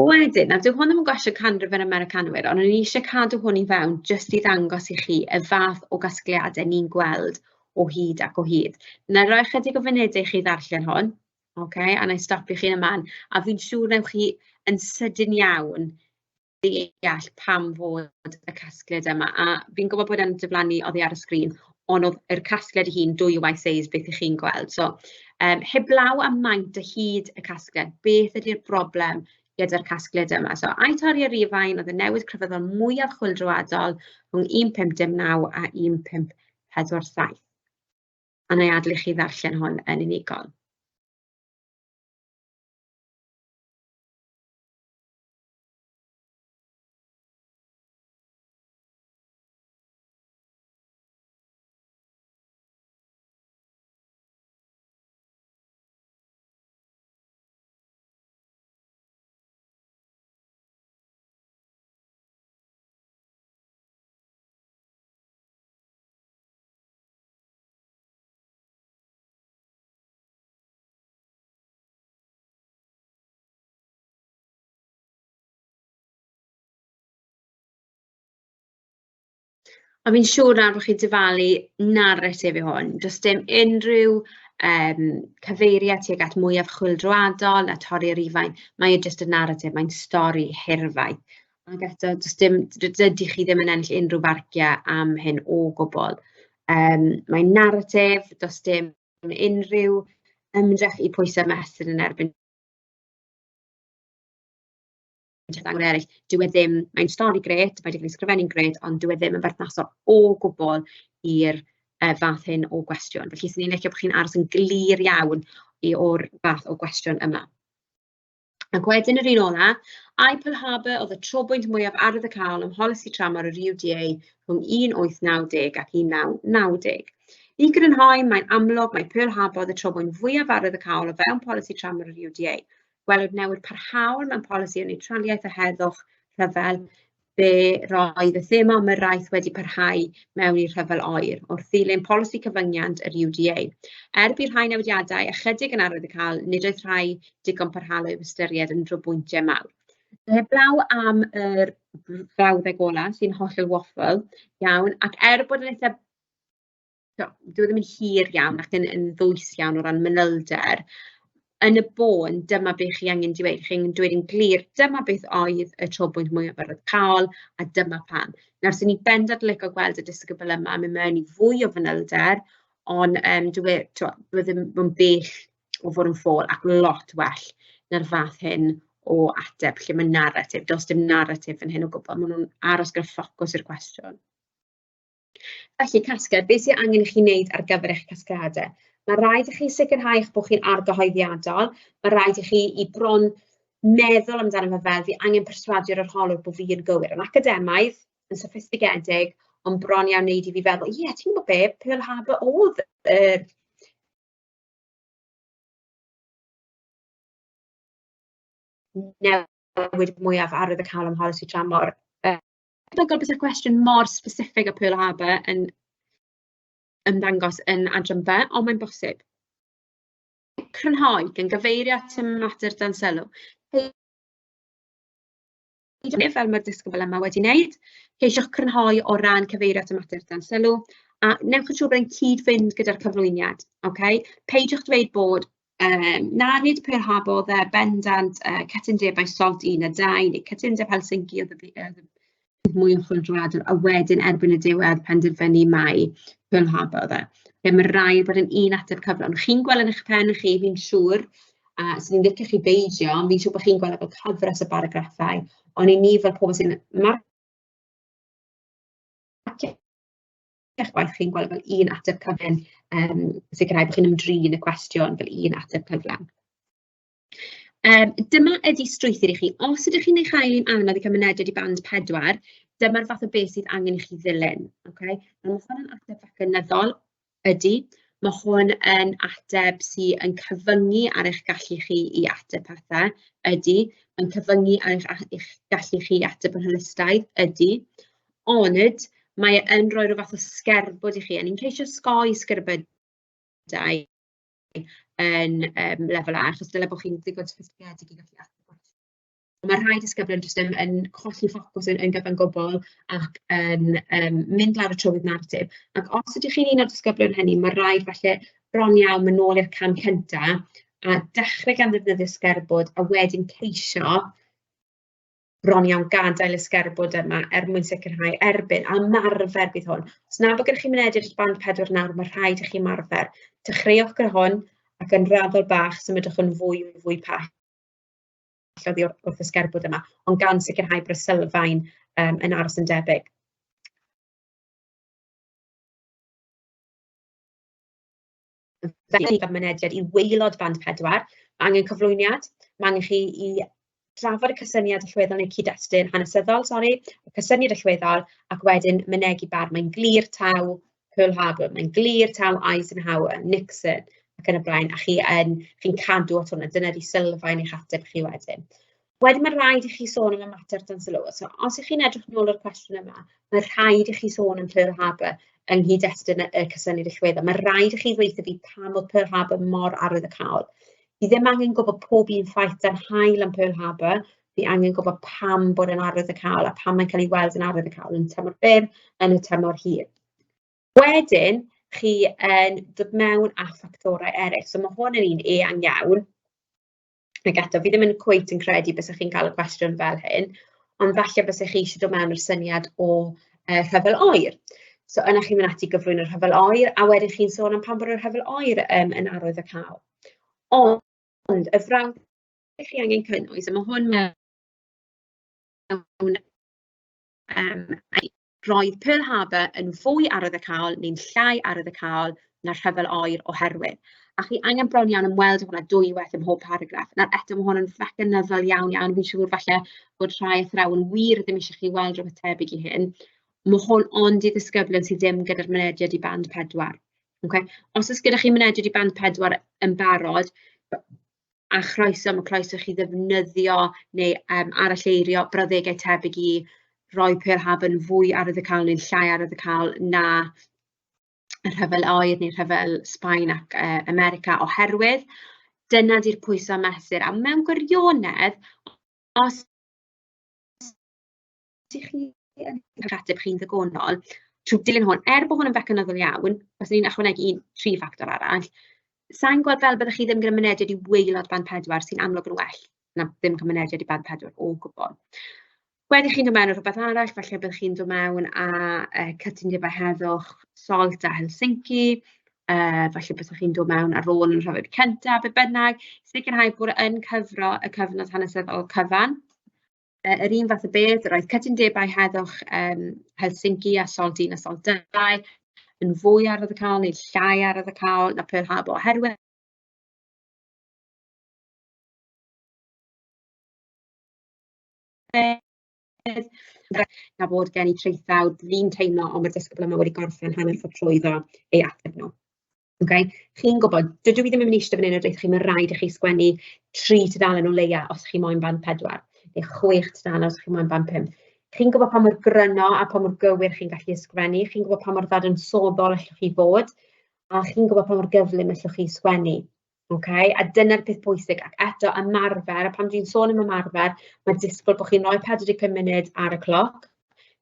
Wedyn, na dyw hwn ddim yn gwestiwn canrif yn Americanwyr, ond o'n i eisiau cadw hwn i fewn jyst i ddangos i chi y fath o gasgliadau ni'n gweld o hyd ac o hyd. Na roi chydig o funudau i chi ddarllen hwn, okay? A na i stopio chi yn y man, a fi'n siŵr newch chi yn sydyn iawn deall pam fod y casgliad yma. A fi'n gwybod bod e'n diflannu oddi ar y sgrin, ond oedd yr casgliad ei hun 2 waith beth ych chi'n gweld. So, heblaw am maint y hyd y casgliad, beth ydy'r broblem gyda'r casgliad yma. So, a'i torri ar Rufain oedd y newid crefyddol mwyaf chwyldroadol rhwng 1559 a 1547. A na i adlu chi ddarllen hwn yn unigol. A fi'n siŵr na bod chi dyfalu naratif i hwn. Does dim unrhyw cyfeiriad tuag at mwyaf chwyldroadol a torri ar Rufain. Mae e jyst y naratif, mae'n stori hirfaeth. Ac eto, dydy chi ddim yn ennill unrhyw farciau am hyn o gwbl. Mae'n naratif, does dim unrhyw ymdrech i pwysau mesur yn erbyn eraill. Dyw e ddim, mae'n stori gret, mae wedi cael ei ysgrifennu'n gret, ond dyw e ddim yn berthnasol o gwbl i'r fath hyn o gwestiwn. Felly, sy'n ni'n licio bod chi'n aros yn glir iawn o'r fath o gwestiwn yma. Ac wedyn yr un ola, Apple Harbour oedd y trobwynt mwyaf arwyddocaol ym mholisi tramor yr UDA rhwng 1890 ac 1990. I grynhoi, mae'n amlwg mae Pearl Harbour oedd y trobwynt fwyaf arwyddocaol o fewn polisi tramor yr UDA. Gwelwyd newid parhaol mewn polisi o neutraliaeth a heddwch rhyfel, be roedd y thema ymyrraeth wedi parhau mewn i'r rhyfel oer, wrth ddilyn polisi cyfyngiant yr UDA. Bydd rhai newidiadau ychydig yn arwyddocaol, nid oedd rhai digon parhaol i'w ystyried yn drobwyntiau mawr. Heblaw am yr brawddeg ola sy'n hollol waffle iawn, ac bod yn eitha, dyw ddim yn hir iawn ac yn ddwys iawn o ran manylder, yn y bôn, dyma beth chi angen dweud. Chi'n dweud yn glir, dyma beth oedd y trobwynt mwyaf arwyddocaol a dyma pam. Nawr, sy'n ni bendant licio gweld y disgybl yma mewn mewn i fwy o fanylder, ond dweud ddim yn bell o fod yn ffôl ac lot well na'r fath hyn o ateb, lle mae narratif. Does dim narratif yn hyn o gwbl, maen nhw'n aros gyda ffocws i'r cwestiwn. Felly, casgliad, beth sy'n angen i chi wneud ar gyfer eich casgliadau? Mae rhaid i chi sicrhau eich bod chi'n argyhoeddiadol. Mae rhaid i chi i bron meddwl amdano fe fel fi angen perswadio'r arholwr bod fi yn gywir. Yn academaidd, yn soffistigedig, ond bron iawn wneud i fi feddwl, ie, ti'n gwybod be, Pearl Harbour oedd newid mwyaf arwyddocaol ym mholisi tramor. Debygol beth yw'r cwestiwn mor specific o Pearl Harbour yn ymddangos yn adran B, ond mae'n bosib. Crynhoi, gan gyfeirio at y mater dan sylw. Fel mae'r disgybl yma wedi wneud, ceisiwch crynhoi o ran cyfeirio at y mater dan sylw, a newch yn siŵr bod e'n cyd-fynd gyda'r cyflwyniad. Peidiwch dweud bod na nid Pearl Harbour oedd bendant cytundebau SALT 1 a 2, neu cytundeb Helsinki oedd mwy o chwyldroadol, a wedyn erbyn y diwedd penderfynu mai Pearl Harbour oedd e. Mae rhaid bod yn un ateb cyflawn. Chi'n gweld yn eich pen chi, fi'n siŵr, sy'n ni'n licio chi beidio, ond fi'n siŵr bod chi'n gweld fel cyfres o baragraffau, ond i ni fel pobl sy'n marcio eich gwaith chi'n gweld fel un ateb cyflawn, sicrhau bod chi'n ymdrin y cwestiwn fel un ateb cyflawn. Dyma ydy strwythur i chi. Os ydych chi'n eich hael anodd i cymunedau i band 4, dyma'r fath o beth sydd angen i chi ddilyn. Mae hwn yn ateb fecanyddol ydy. Mae hwn yn ateb sydd yn cyfyngu ar eich gallu chi i ateb pethau ydy. Mae'n cyfyngu ar eich gallu chi i ateb yn holistaidd ydy. Ond mae yn rhoi rhyw fath o sgerbwd i chi. Ni'n ceisio sgoi sgerbydau yn lefel A, achos dyle bod chi'n ddigon soffistigedig i gallu ateb. Mae rhai disgyblion jyst yn colli ffocws yn gyfan gwbl ac yn mynd lawr y trywydd narratif. Ac os ydych chi'n un o'r disgyblion hynny, mae rhaid falle bron iawn mynd nôl i'r cam cyntaf a dechrau gan ddefnyddio sgerbwd a wedyn ceisio bron iawn gadael y sgerbwd yma mwyn sicrhau erbyn a marfer bydd hwn. Os na bod gennych chi mynediad band 4 nawr, mae rhaid i chi marfer. Dechreuwch gyda hwn ac yn raddol bach symudwch yn fwy pell wrth y sgerbwd yma, ond gan sicrhau bod y sylfaen yn aros yn debyg. Felly, gan mynediad i waelod band 4, mae angen cyflwyniad, mae angen chi i drafod y cysyniad allweddol neu cyd-destun hanesyddol, y cysyniad allweddol, ac wedyn mynegu bar. Mae'n glir taw Pearl Harbour, mae'n glir taw Eisenhower, Nixon, ac yn y blaen, a chi'n cadw at hwnna. Dyna di sylfaen eich ateb chi wedyn. Wedyn mae rhaid i chi sôn am y mater dan sylw. So, os ych chi'n edrych nôl o'r cwestiwn yma, mae rhaid i chi sôn am Pearl Harbour yng nghyd-destun y cysyniad allweddol. Mae rhaid i chi ddweud fi pam oedd Pearl Harbour mor arwyddocaol. Fi ddim angen gwybod pob un ffaith dan hael am Pearl Harbour, fi angen gwybod pam bod yn arwyddocaol a pam mae'n cael ei weld yn arwyddocaol yn tymor byr, yn y tymor hir. Wedyn, chi yn dod mewn â ffactorau eraill. So mae hwn yn un eang iawn. Ac eto, fi ddim yn cweit yn credu bys chi'n cael y cwestiwn fel hyn, ond falle bys chi eisiau dod mewn i'r syniad o rhyfel oer. So yna chi'n mynd ati gyflwyno'r rhyfel oer, a wedyn chi'n sôn am pam bod yr rhyfel oer yn arwyddocaol. Ond y frawd chi angen cynnwys, a mae hwn mewn roedd Pearl Harbor yn fwy arwyddocaol neu'n llai arwyddocaol na'r rhyfel oer oherwydd. A chi angen bron iawn ymweld hwnna dwywaith ym mhob paragraff. Nawr eto mae hwn yn fecanyddol iawn iawn. Fi'n siŵr falle bod rhai athrawon wir ddim eisiau chi weld rhywbeth tebyg i hyn. Mae hwn ond i ddisgyblion sydd ddim gyda'r mynediad i band 4. Okay? Os oes gyda chi mynediad i band 4 yn barod, a chroeso, mae croeso chi ddefnyddio neu aralleirio brawddegau tebyg i roi Pearl Harbor yn fwy arwyddocaol neu'n llai arwyddocaol na y rhyfel oer neu'r rhyfel Sbaen ac America oherwydd dyna di'r pwysau mesur. A mewn gwirionedd, os ydych chi yn ateb chi'n ddigonol, trwy dilyn hwn, bod hwn yn fecanyddol iawn, os ni'n ychwanegu 3 ffactor arall, sa'n gweld fel byddwch chi ddim gyda mynediad i waelod band 4 sy'n amlwg yn well na ddim cael mynediad i band 4 o gwbl. Wedyn chi'n dod mewn o rhywbeth arall, falle byddwch chi'n dod mewn â cytundebau heddwch Salt a Helsinki, falle byddwch chi'n dod mewn ar ôl yn rhyfel cyntaf, be bynnag, sicrhau bod yn cyfro y cyfnod hanesyddol cyfan. Yr un fath o beth, roedd cytundebau heddwch Helsinki a Salt 1 a Salt 2 yn fwy arwyddocaol neu llai arwyddocaol na Pearl Harbor oherwydd na bod gen i traethawd fi'n teimlo ond mae'r disgybl yma wedi gorffen hanner ffordd trwyddo ei ateb nhw. Okay? Chi'n gwybod, dydw i ddim yn mynd i eistedd fan hyn a dweud chi mae'n rhaid i chi sgwennu 3 tudalen o leia os chi moyn band 4, neu 6 tudalen os chi moyn band 5. Chi'n gwybod pa mor gryno a pa mor gywir chi'n gallu ysgrifennu, chi'n gwybod pa mor ddadansodol allwch chi fod, a chi'n gwybod pa mor gyflym allwch chi sgwennu. Okay? A dyna'r peth pwysig, ac eto ymarfer, a pan dwi'n sôn am ymarfer, mae disgwyl bod chi'n rhoi 45 munud ar y cloc,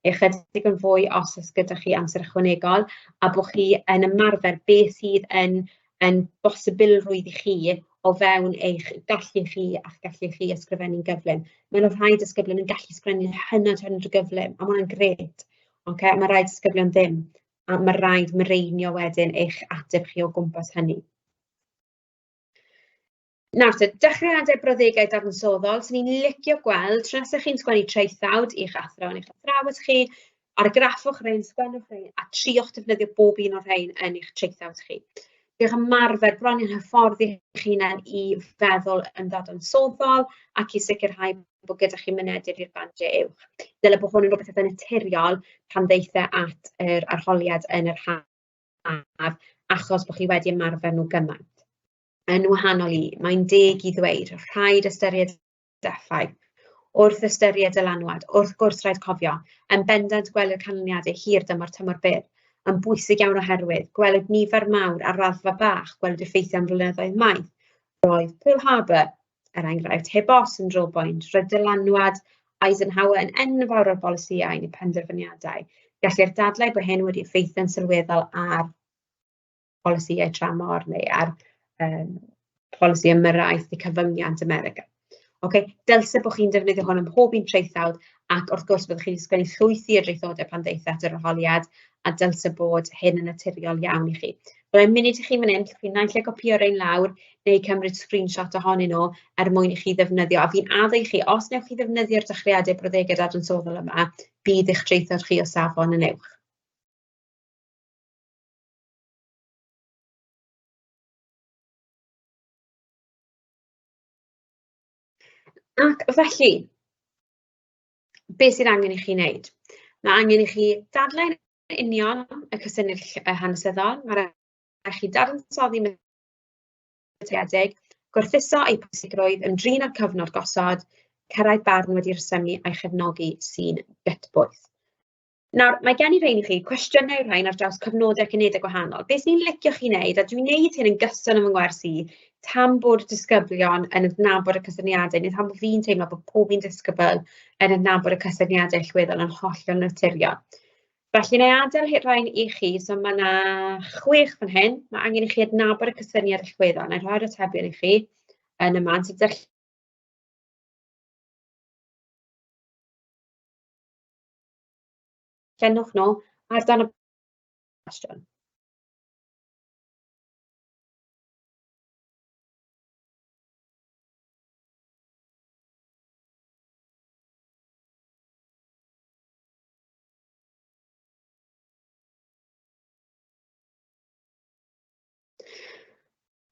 neu chydig yn fwy os oes gyda chi amser ychwanegol, a bod chi yn ymarfer beth sydd yn bosibilrwydd i chi o fewn eich gallu chi a'ch gallu chi ysgrifennu'n gyflym. Mae'n rhai disgyblion yn gallu sgwennu hynod o gyflym, a mae'n gret. Okay? Mae rhai disgyblion ddim, a mae rhaid mireinio wedyn eich ateb chi o gwmpas hynny. Nawr, dechreuadau brawddegau dadansoddol, sy'n ni'n licio gweld, tra nes chi'n sgwennu traethawd i'ch athro neu eich athrawes chi, argraffwch rhain, sgwennwch rhain, a triwch defnyddio bob un o'r rhain yn eich traethawd chi. Diolch ymarfer bron yn hyfforddi eich hunain i feddwl yn ddadansodol ac i sicrhau bod gyda chi mynediad i'r bandiau uwch. Dyle bod hwn yn rhywbeth yn naturiol pan ddeitha at yr arholiad yn yr haf, achos bod chi wedi ymarfer nhw gymaint. Yn wahanol i, mae'n deg i ddweud, rhaid ystyried effaith, wrth ystyried dylanwad, wrth gwrs rhaid cofio, yn bendant gweld y canlyniadau hir dymor tymor byr, yn bwysig iawn oherwydd, gweld nifer mawr ar raddfa bach, gweld effeithio am flynyddoedd maith. Roedd Pearl Harbor, enghraifft, heb os yn drobwynt, roedd dylanwad Eisenhower yn enfawr o'r bolisïau neu penderfyniadau. Gellir dadlau bod hyn wedi effeithio'n sylweddol ar polisïau tramor neu ar polisi ymyrraeth neu cyfyngiant America. Okay? Dylse bod chi'n defnyddio hwn yn pob un traethawd ac wrth gwrs byddwch chi'n sgwennu llwyth i'r draethodau pan ddeitha at yr arholiad a dylse bod hyn yn naturiol iawn i chi. Byddai'n munud i chi fan hyn, chi'n naill ai gopio ein lawr neu cymryd screenshot ohonyn nhw mwyn i chi ddefnyddio. A fi'n addo i chi, os newch chi ddefnyddio'r dechreuadau brawddegau dadansoddol yma, bydd eich traethawd chi o safon yn uwch. Ac felly, beth sydd angen i chi wneud? Mae angen i chi dadlau'n union y cysyniad hanesyddol, mae rhaid chi dadansoddi methiedig, gwerthuso eu pwysigrwydd, ymdrin â'r cyfnod gosod, cyrraedd barn wedi resymu a'i chefnogi sy'n gytbwyth. Nawr, mae gen i rhain i chi cwestiynau rhain ar draws cyfnodau cynedau gwahanol. Beth sy'n licio chi wneud, a dwi'n wneud hyn yn gyson am yng ngwersi, tam bod disgyblion yn adnabod y cysyniadau, neu tam bod fi'n teimlo bod pob un disgybl yn adnabod y cysyniadau allweddol yn hollol naturiol. Felly, neu adael rhain i chi, so mae yna 6 fan hyn, mae angen i chi adnabod y cysyniad allweddol. Neu rhoi'r atebion i chi yn yma, so llenwch nhw ar dan y cwestiwn.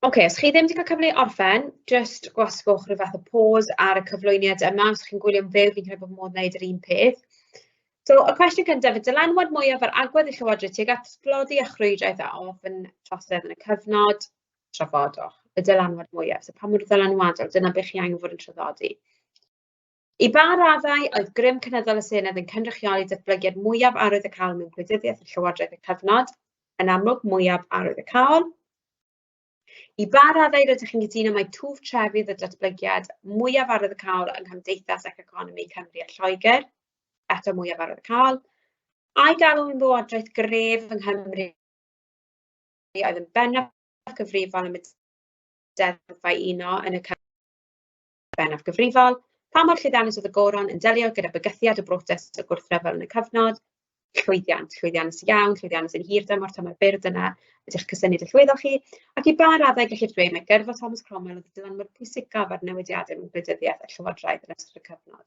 Os chi ddim wedi cael cyfle i orffen, just gwasgwch rhyw fath o pause ar y cyflwyniad yma, os chi'n gwylio'n fyw, fi'n credu bod modd wneud yr un peth. So, y cwestiwn gyntaf, y dylanwad mwyaf ar agwedd y llywodraeth tuag at sblodi a chrwydraeth a ofyn trosedd yn y cyfnod trafodwch. Y dylanwad mwyaf, so pa mor ddylanwadol, dyna beth chi angen fod yn traddodi. I ba raddau oedd grym cynyddol y Senedd yn cynrychioli datblygiad mwyaf arwydd y cael mewn gwleidyddiaeth y llywodraeth y cyfnod, yn amlwg mwyaf arwydd y cael. I ba raddau rydych chi'n cytuno mai twf trefydd y datblygiad mwyaf arwydd y cael yng Nghymdeithas ac Economi Cymru a Lloegr, eto mwyaf arwydd y cael. A'i galw yn lywodraeth gref yng Nghymru oedd yn bennaf gyfrifol am y deddfau uno yn y bennaf gyfrifol. Pa mor llwyddiannus oedd y goron yn delio gyda bygythiad y brotest o gwrthryfel yn y cyfnod. Llwyddiannus iawn, llwyddiannus yn hir dymor tymor byr dyna ydych cysyniad y llwyddol chi, ac i ba raddau gallwch dweud mae gyrfa Thomas Cromwell oedd dylanwad pwysicaf ar newidiadau mewn gwleidyddiaeth a llywodraeth yn ystod y cyfnod.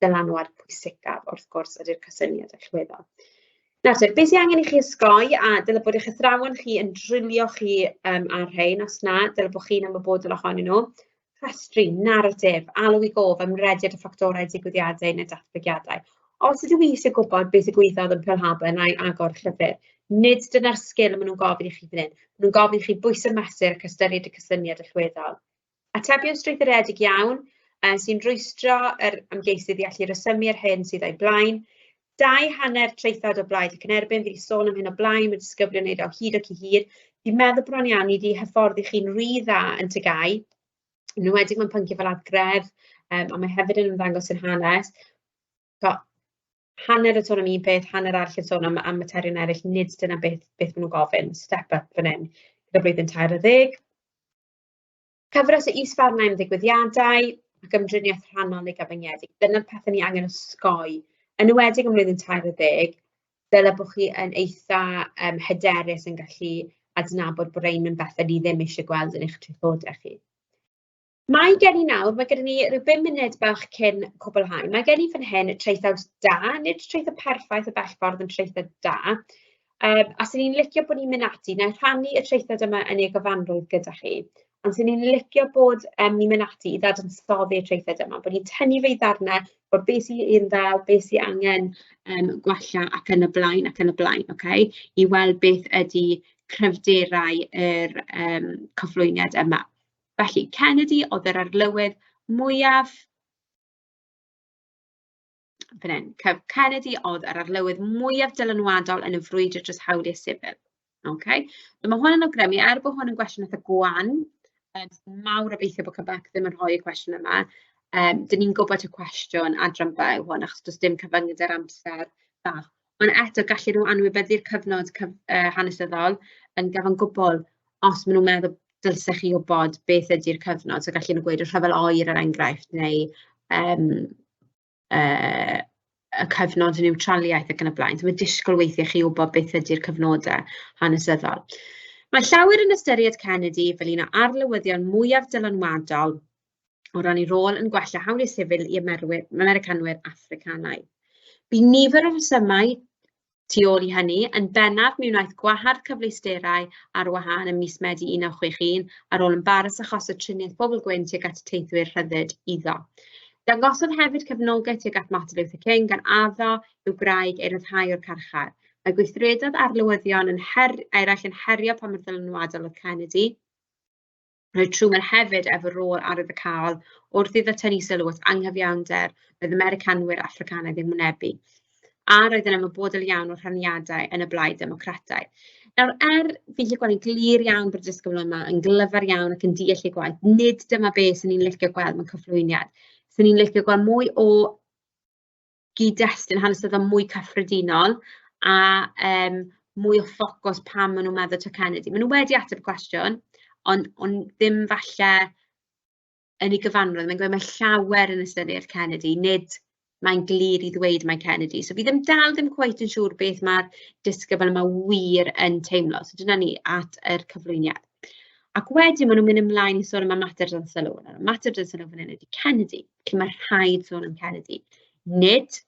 Dylanwad pwysicaf wrth gwrs ydy'r cysyniad y llwyddol. Nawr, beth sydd angen i chi osgoi, a dyle bod eich athrawon chi yn drilio chi ar rhain, os na, dyle bod chi'n ymwybodol ohonyn nhw. Rhestru, naratif, alw i gof, ymrediad y ffactorau digwyddiadau neu datblygiadau. Os ydw i eisiau gwybod beth ddigwyddodd yn Pearl Harbor neu agor llyfr, nid dyna'r sgil maen nhw'n gofyn i chi fan hyn. Maen nhw'n gofyn i chi bwys y mesur ac ystyried y cysyniad y llwyddol. Atebion strwythuredig iawn sy'n rwystro yr ymgeisydd i allu resymu'r hyn sydd o'i blaen. 2 hanner traethawd o blaid ac yn erbyn, fi wedi sôn am hyn o blaen, mae disgyblion wneud o hyd ac i hyd. Fi'n meddwl bron iawn i wedi hyfforddi chi'n rhy dda yn tygau. Yn enwedig mewn pynciau fel adgref, a mae hefyd yn ymddangos yn hanes. Hanner y sôn am un peth, hanner arall yn sôn am materion eraill, nid dyna beth maen nhw'n gofyn. Step up fan hyn, gyda blwyddyn 40. Cyfres o is-farnau am ddigwyddiadau ac ymdriniaeth rhannol neu gyfyngedig. Dyna'r pethau ni angen osgoi. Yn enwedig am blwyddyn 40, dyle bod chi yn eitha hyderus yn gallu adnabod bod rhain yn bethau ni ddim eisiau gweld yn eich traethodau chi. Mae gen i nawr, mae gen i rhyw 5 munud bach cyn cwblhau. Mae gen i fan hyn traethawd da, nid traethawd perffaith o bellffordd yn traethawd da. A sy'n ni'n licio bod ni'n mynd ati, na rhannu y traethawd yma yn ei gyfanrwydd gyda chi. Ond sy'n ni'n licio bod ni'n mynd ati i ddadansoddi y traethawd yma, bod ni'n tynnu fe i ddarnau, bod beth sy'n ddaw, beth sy'n angen gwella ac yn y blaen, okay? I weld beth ydy cryfderau yr cyflwyniad yma. Felly, Kennedy oedd yr arlywydd mwyaf... Kennedy oedd yr arlywydd mwyaf dylanwadol yn y frwydr dros hawliau sifil. Okay? Mae hwn yn awgrymu, bod hwn yn gwestiwn eitha gwan, mawr obeithio bod Quebec ddim yn rhoi y cwestiwn yma. Dyn ni'n gwybod y cwestiwn adran byw hwn, achos does dim cyfyngiad ar amser bach. Ond eto, gallu nhw anwybyddu'r cyfnod hanesyddol yn gyfan gwbl os maen nhw'n meddwl dylsech chi wybod beth ydy'r cyfnod, so gallu nhw gweud y rhyfel oer yr enghraifft, neu y cyfnod y niwtraliaeth ac yn y blaen. So mae disgwyl weithiau chi wybod beth ydy'r cyfnodau hanesyddol. Mae llawer yn ystyried Kennedy fel un o arlywyddion mwyaf dylanwadol o ran ei rôl yn gwella hawliau sifil i Americanwyr Africanaidd. Bu nifer o resymau tu ôl i hynny, yn bennaf mi wnaeth gwahardd cyfleusterau ar wahân ym mis Medi 1961 ar ôl embaras achos y triniaeth pobl gwyn tuag at teithwyr rhyddid iddo. Dangosodd hefyd cefnogaeth tuag at Martin Luther King gan addo i'w graig ei ryddhau o'r carchar. Mae gweithredodd arlywyddion eraill yn herio pa mor dylanwadol oedd Kennedy. Roedd Truman hefyd efo rôl arwydd y cael wrth iddo tynnu sylw at anghyfiawnder oedd Americanwyr Africanaidd yn wynebu. A roedd yn ymwybodol iawn o'r rhaniadau yn y blaid democratau. Nawr, fi'n gallu gweld yn glir iawn bod y disgyblion yma yn glyfar iawn ac yn deall eu gwaith, nid dyma beth sy'n ni'n licio gweld mewn cyflwyniad. Sy'n ni'n licio gweld mwy o gyd-destun hanesyddol mwy cyffredinol a mwy o ffocws pam maen nhw'n meddwl to Kennedy. Maen nhw wedi ateb y cwestiwn, ond ddim falle yn ei gyfanrwydd. Mae'n gweud mae llawer yn ystyried Kennedy, nid mae'n glir i ddweud mae Kennedy. So fi ddim cweit yn siŵr beth mae'r disgybl yma wir yn teimlo. So dyna ni at yr cyflwyniad. Ac wedyn maen nhw'n mynd ymlaen i sôn am mater dan sylw. Mater dan sylw fan hyn ydy Kennedy. Felly mae rhaid sôn am Kennedy. Nid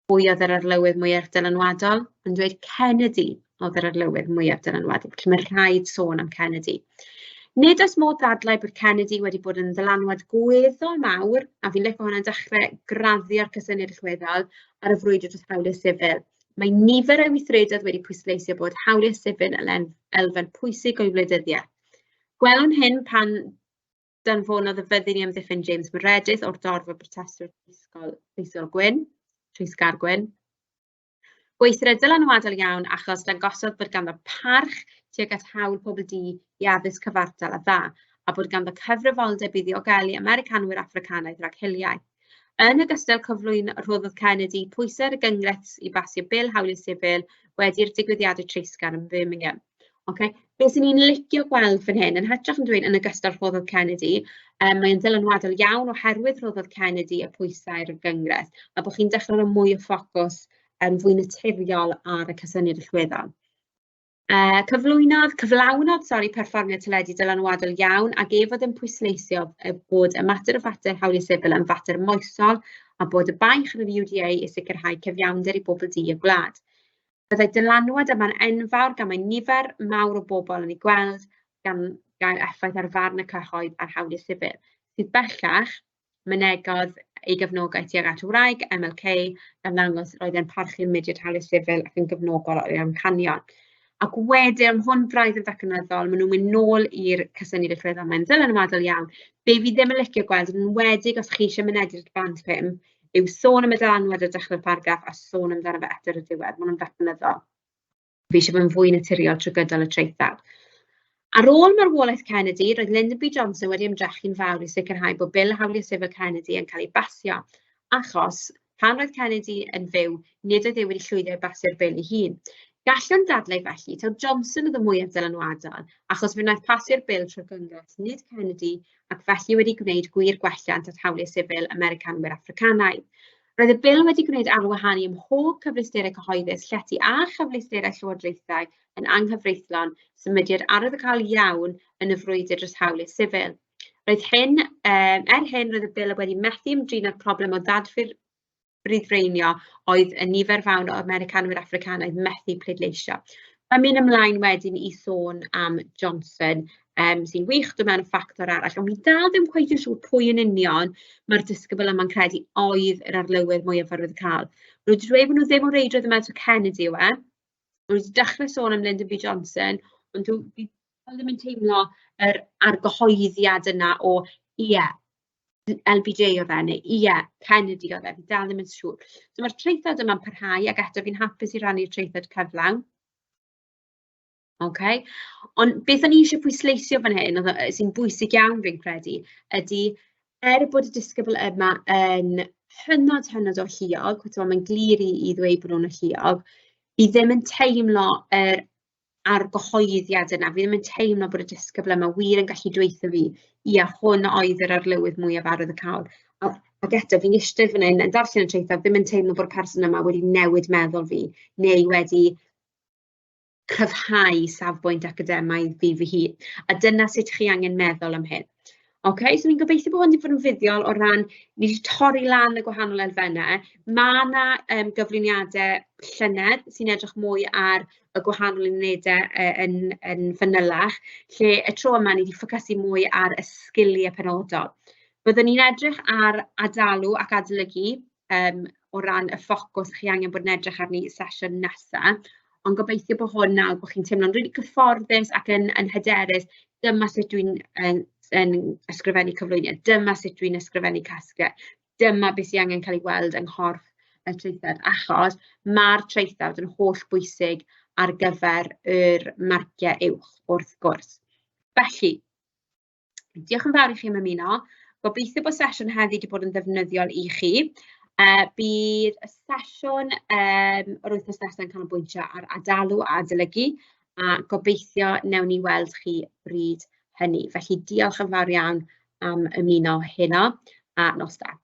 pwy oedd yr arlywydd mwyaf dylanwadol, ond dweud Kennedy oedd yr arlywydd mwyaf dylanwadol. Felly mae rhaid sôn am Kennedy. Nid oes modd ddadlau bod Kennedy wedi bod yn ddylanwad gweddol mawr, a fi'n licio hwnna'n dechrau graddio'r cysyniad allweddol ar y frwydr dros hawliau sifil. Mae nifer o weithredoedd wedi pwysleisio bod hawliau sifil yn elfen pwysig o'i wleidyddiaeth. Gwelwn hyn pan danfonodd y fyddin i amddiffyn James Meredith o'r dorfa protestwyr treisgar gwyn. Gweithred dylanwadol iawn achos dangosodd bod ganddo parch tuag at hawl pobl di i addysg cyfartal a dda, a bod ganddo cyfrifoldeb i ddiogelu Americanwyr Africanaidd rhag hiliaeth. Yn ogystal rhoddodd Kennedy pwysau ar y Gyngres i basio bil hawliau sifil wedi'r digwyddiadau treisgar yn Birmingham. Be sy'n ni'n licio gweld fan hyn, yn hytrach yn dweud yn ogystal rhoddodd Kennedy, mae'n dylanwadol iawn oherwydd rhoddodd Kennedy y pwysau ar y Gyngres, a bod chi'n dechrau rhoi mwy o ffocws yn fwy naturiol ar y cysyniad allweddol. Cyflawnodd perfformiad teledu dylanwadol iawn ac fod yn pwysleisio bod y mater o fater hawliau sifil yn fater moesol a bod y baich yn y UDA i sicrhau cyfiawnder i bobl di y gwlad. Byddai dylanwad yma'n enfawr gan mae nifer mawr o bobl yn ei gweld gan gael effaith ar farn y cyhoedd ar hawliau sifil. Sydd bellach, mynegodd ei gefnogaeth tuag at wraig MLK gan ddangos roedd e'n parchu'n mudiad hawliau sifil ac yn gefnogol o'r amcanion. Ac wedyn, hwn braidd yn ddecanyddol, maen nhw'n mynd nôl i'r cysyniad allweddol, mae'n dylanwadol iawn. Be fi ddim yn licio gweld, yn enwedig os chi eisiau mynedu'r band 5, yw sôn am y dylanwad o dechrau'r paragraff a sôn amdano fe eto ar y diwedd. Maen nhw'n ddecanyddol. Fi eisiau bod yn fwy naturiol trwy gydol y treithawd. Ar ôl marwolaeth Kennedy, roedd Lyndon B Johnson wedi ymdrechu'n fawr i sicrhau bod bil hawliau sifil Kennedy yn cael ei basio, achos pan roedd Kennedy yn fyw, nid oedd ei wedi llwyddo i basio'r bil ei hun. Gallwn dadlau felly, taw Johnson oedd y mwyaf dylanwadol, achos fe wnaeth pasio'r bil trwy'r Gyngres, nid Kennedy, ac felly wedi gwneud gwir gwelliant at hawliau sifil Americanwyr Africanaidd. Roedd y bil wedi gwneud arwahanu ym mhob cyfleusterau cyhoeddus, llety a chyfleusterau llywodraethau yn anghyfreithlon, symudiad arwyddocaol iawn yn y frwydr dros hawliau sifil. Roedd hyn, hyn roedd y bil wedi methu ymdrin â'r problem o ddadfu'r brydfreinio oedd y nifer fawr o Americanwyr Africanaidd methu pleidleisio. Mae'n mynd ymlaen wedyn i sôn am Johnson, sy'n wych dwi'n mewn ffactor arall, ond mi dal ddim cweit yn siŵr pwy yn union mae'r disgybl yma'n credu oedd yr arlywydd mwyaf arwyddocaol. Nhw wedi dweud bod nhw ddim o reidrwydd yma to Kennedy yw e. Nhw wedi dechrau sôn am Lyndon B Johnson, ond fi ddim yn teimlo yr argyhoeddiad yna o LBJ oedd e, neu Kennedy oedd e, fi dal ddim yn siŵr. So mae'r treithawd yma'n parhau ac eto fi'n hapus i rannu'r treithawd cyflawn. Ond beth o'n i eisiau pwysleisio fan hyn, sy'n bwysig iawn fi'n credu, ydy bod y disgybl yma yn hynod o lluog, mae'n glir i ddweud bod nhw'n lluog, fi ddim yn teimlo yr argyhoeddiad yna, fi ddim yn teimlo bod y disgybl yma wir yn gallu dweutho fi, hwn oedd yr arlywydd mwyaf arwyddocaol. Ac eto, fi'n eistedd fan hyn, yn darllen y treithawd, ddim yn teimlo bod y person yma wedi newid meddwl fi, neu wedi cryfhau safbwynt academaidd fi fy hun. A dyna sut chi angen meddwl am hyn. So fi'n gobeithio bod hwn wedi bod yn fuddiol o ran, ni wedi torri lan y gwahanol elfennau. Mae yna gyflwyniadau llynedd sy'n edrych mwy ar y gwahanol unedau yn fanylach, lle y tro yma ni wedi ffocysu mwy ar y sgiliau penodol. Byddwn ni'n edrych ar adalw ac adolygu o ran y ffocws chi angen bod yn edrych arni sesiwn nesaf, ond gobeithio bod hwn nawr bod chi'n teimlo'n rili cyfforddus ac yn hyderus, dyma sut dwi'n ysgrifennu cyflwyniad, dyma sut dwi'n ysgrifennu casgliad, dyma beth sy'n angen cael ei weld yng nghorff y treithawd, achos mae'r treithawd yn holl bwysig ar gyfer yr marciau uwch wrth gwrs. Felly, diolch yn fawr i chi am ymuno. Gobeithio bod sesiwn heddi wedi bod yn ddefnyddiol i chi. Bydd y sesiwn yr wythnos nesaf yn canolbwyntio ar adalw a adolygu, a gobeithio newn ni weld chi bryd hynny. Felly diolch yn fawr iawn am ymuno heno, a nos da.